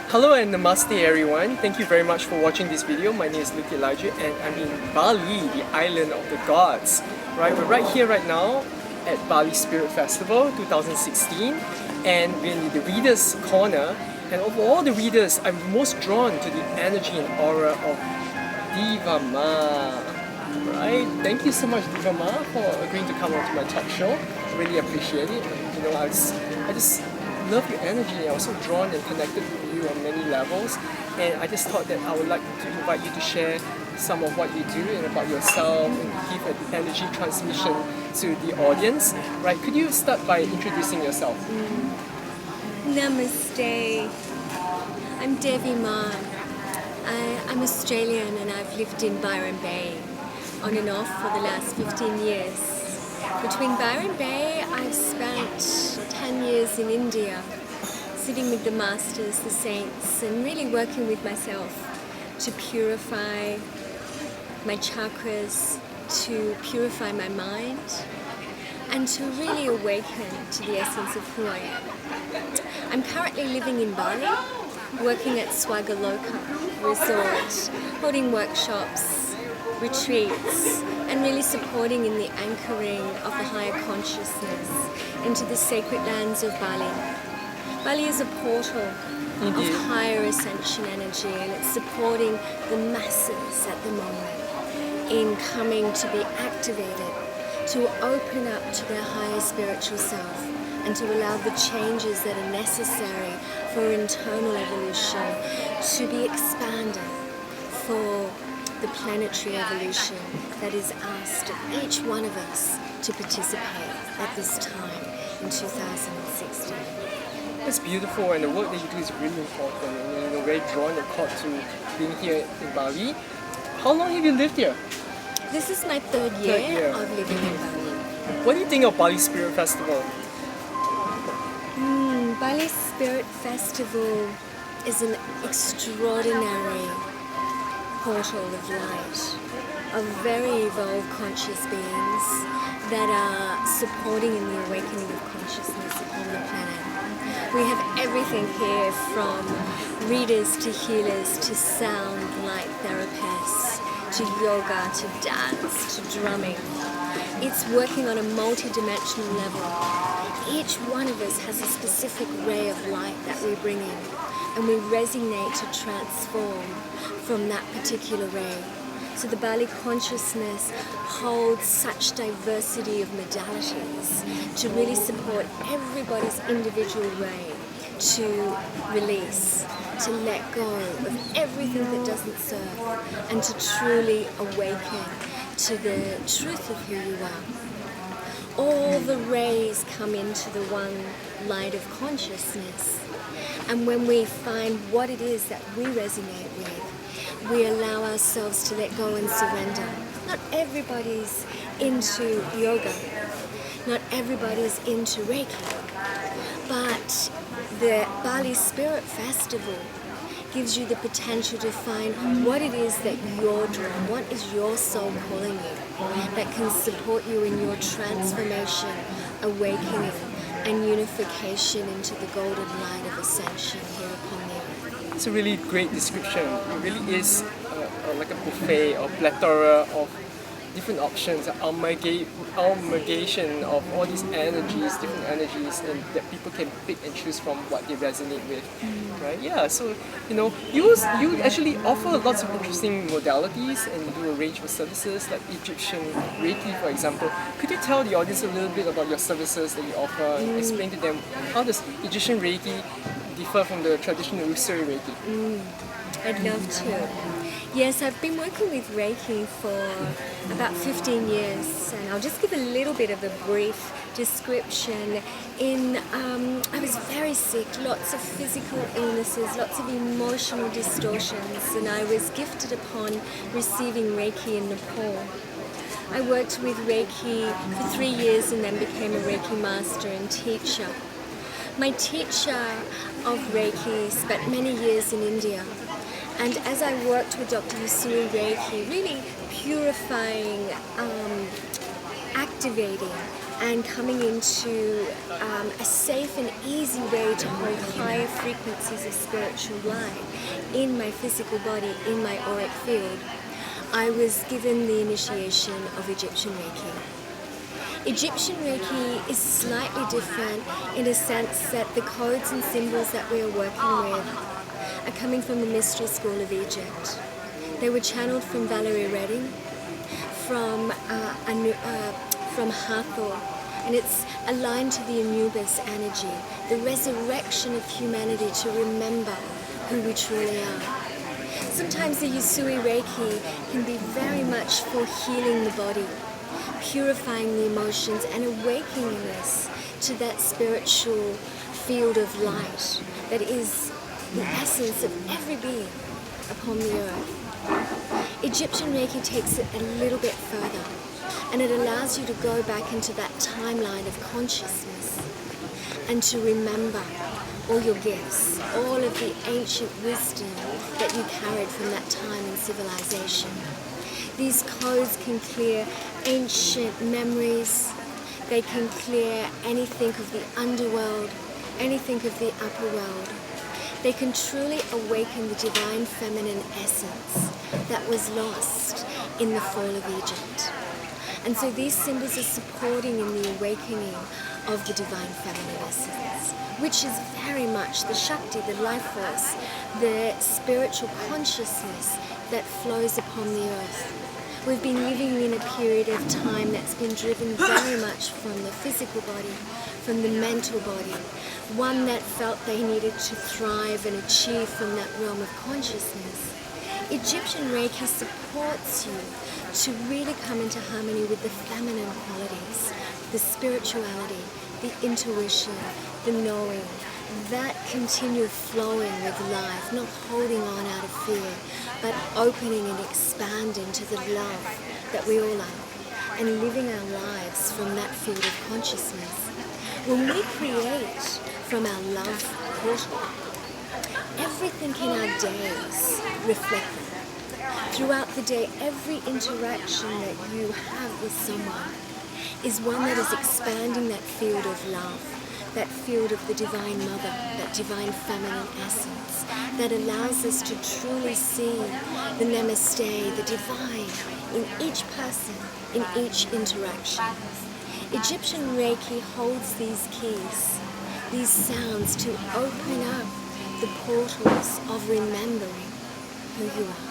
Hello and namaste everyone. Thank you very much for watching this video. My name is Luki Elijah and I'm in Bali, the island of the gods. Right, we're right here right now at Bali Spirit Festival 2016 and we're in the Readers Corner, and of all the readers, I'm most drawn to the energy and aura of Diva Ma. Right? Thank you so much, Diva Ma, for agreeing to come on to my talk show. Really appreciate it. You know, I just love your energy. I was so drawn and connected with you on many levels, and I just thought that I would like to invite you to share some of what you do and about yourself and give an energy transmission to the audience. Right? Could you start by introducing yourself? Namaste. I'm Devi Ma. I'm Australian and I've lived in Byron Bay on and off for the last 15 years. Between Byron Bay, I've spent 10 years in India, sitting with the masters, the saints, and really working with myself to purify my chakras, to purify my mind, and to really awaken to the essence of who I am. I'm currently living in Bali, working at Swagaloka Resort, holding workshops, retreats, and really supporting in the anchoring of the higher consciousness into the sacred lands of Bali. Bali is a portal of higher ascension energy, and it's supporting the masses at the moment in coming to be activated, to open up to their higher spiritual self, and to allow the changes that are necessary for internal evolution to be expanded for the planetary evolution that is asked of each one of us to participate at this time in 2016. It's beautiful, and the work that you do is really important, and you know, very drawn and caught to being here in Bali. How long have you lived here? This is my third year of living in Bali. What do you think of Bali Spirit Festival? Bali Spirit Festival is an extraordinary portal of light, of very evolved conscious beings that are supporting in the awakening of consciousness upon the planet. We have everything here, from readers to healers to sound light therapists to yoga to dance to drumming. It's working on a multi-dimensional level. Each one of us has a specific ray of light that we bring in, and we resonate to transform from that particular ray. So the Bali consciousness holds such diversity of modalities to really support everybody's individual ray to release, to let go of everything that doesn't serve, and to truly awaken to the truth of who you are. All the rays come into the one light of consciousness, and when we find what it is that we resonate with, we allow ourselves to let go and surrender. Not everybody's into yoga, not everybody's into Reiki, but the Bali Spirit Festival gives you the potential to find what it is that you're drawn, what is your soul calling you, that can support you in your transformation, awakening, and unification into the golden light of ascension here upon the earth. It's a really great description. It really is like a buffet or plethora of different options, amalgamation of all these energies, different energies, and that people can pick and choose from what they resonate with, right? Yeah, so you know, you actually offer lots of interesting modalities, and you do a range of services like Egyptian Reiki, for example. Could you tell the audience a little bit about your services that you offer, and explain to them how does Egyptian Reiki differ from the traditional Usui Reiki? I'd love to. Yes, I've been working with Reiki for about 15 years, and I'll just give a little bit of a brief description. I was very sick, lots of physical illnesses, lots of emotional distortions, and I was gifted upon receiving Reiki in Nepal. I worked with Reiki for 3 years and then became a Reiki master and teacher. My teacher of Reiki spent many years in India. And as I worked with Dr. Usui Reiki, really purifying, activating and coming into a safe and easy way to hold higher frequencies of spiritual light in my physical body, in my auric field, I was given the initiation of Egyptian Reiki. Egyptian Reiki is slightly different in a sense that the codes and symbols that we are working with are coming from the mystery school of Egypt. They were channeled from Valerie Redding, from Hathor, and it's aligned to the Anubis energy, the resurrection of humanity to remember who we truly are. Sometimes the Usui Reiki can be very much for healing the body, purifying the emotions and awakening us to that spiritual field of light that is the essence of every being upon the earth. Egyptian Reiki takes it a little bit further, and it allows you to go back into that timeline of consciousness and to remember all your gifts, all of the ancient wisdom that you carried from that time in civilization. These codes can clear ancient memories, they can clear anything of the underworld, anything of the upper world. They can truly awaken the divine feminine essence that was lost in the fall of Egypt. And so these symbols are supporting in the awakening of the divine feminine essence, which is very much the Shakti, the life force, the spiritual consciousness that flows upon the earth. We've been living in a period of time that's been driven very much from the physical body, from the mental body, one that felt they needed to thrive and achieve from that realm of consciousness. Egyptian Reiki supports you to really come into harmony with the feminine qualities, the spirituality, the intuition, the knowing, that continue flowing with life, not holding on out of fear, but opening and expanding to the love that we all are, and living our lives from that field of consciousness. When we create from our love portal, everything in our days reflect that. Throughout the day, every interaction that you have with someone is one that is expanding that field of love, that field of the Divine Mother, that divine feminine essence, that allows us to truly see the Namaste, the divine, in each person, in each interaction. Egyptian Reiki holds these keys, these sounds to open up the portals of remembering who you are.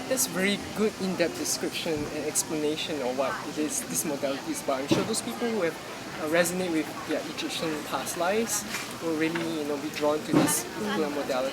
That's very good in-depth description and explanation of what it is this modality is about. I'm sure those people who have resonate with their Egyptian past lives will really be drawn to this particular modality.